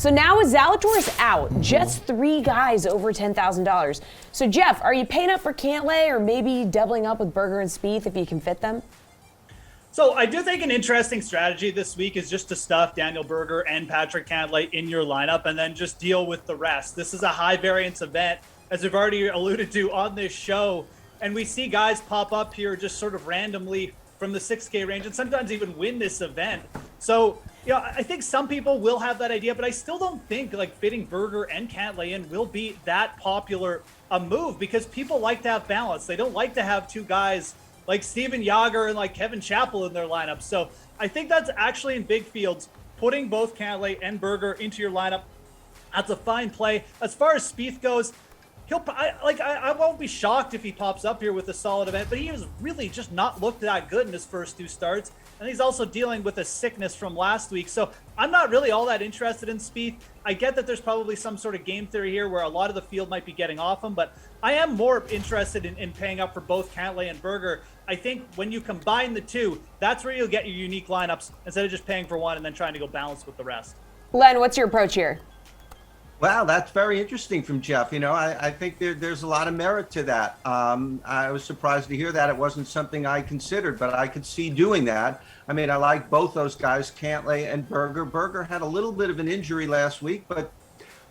So now with Zalatoris out, just 3 guys over $10,000. So Geoff, are you paying up for Cantlay or maybe doubling up with Berger and Spieth if you can fit them? So I do think an interesting strategy this week is just to stuff Daniel Berger and Patrick Cantlay in your lineup and then just deal with the rest. This is a high variance event, as we've already alluded to on this show. And we see guys pop up here just sort of randomly from the 6K range and sometimes even win this event. So, I think some people will have that idea, but I still don't think like fitting Berger and Cantlay in will be that popular a move because people like to have balance. They don't like to have 2 guys like Steven Yager and like Kevin Chappell in their lineup. So I think that's actually in big fields, putting both Cantlay and Berger into your lineup. That's a fine play. As far as Spieth goes, I won't be shocked if he pops up here with a solid event, but he has really just not looked that good in his first 2 starts. And he's also dealing with a sickness from last week. So I'm not really all that interested in Spieth. I get that there's probably some sort of game theory here where a lot of the field might be getting off him, but I am more interested in paying up for both Cantlay and Berger. I think when you combine the 2, that's where you'll get your unique lineups instead of just paying for one and then trying to go balance with the rest. Len, what's your approach here? Wow, that's very interesting from Geoff. I think there's a lot of merit to that. I was surprised to hear that. It wasn't something I considered, but I could see doing that. I mean, I like both those guys, Cantlay and Berger. Berger had a little bit of an injury last week, but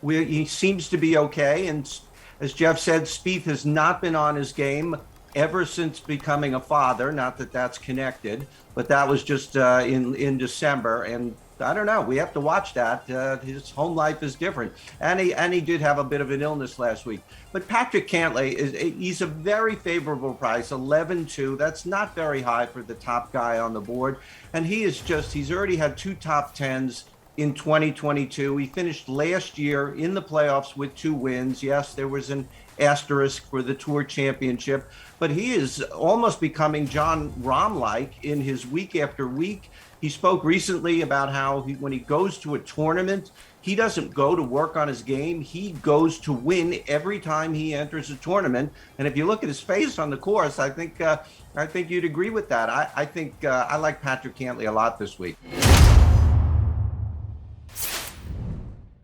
he seems to be okay. And as Geoff said, Spieth has not been on his game ever since becoming a father. Not that that's connected, but that was just in December. And I don't know. We have to watch that. His home life is different. And he did have a bit of an illness last week. But Patrick Cantlay, he's a very favorable price, 11-2. That's not very high for the top guy on the board. And he's already had 2 top 10s in 2022. He finished last year in the playoffs with 2 wins. Yes, there was an asterisk for the Tour Championship, but he is almost becoming Jon Rahm-like in his week after week. He spoke recently about how when he goes to a tournament, he doesn't go to work on his game. He goes to win every time he enters a tournament. And if you look at his face on the course, I think you'd agree with that. I think I like Patrick Cantlay a lot this week.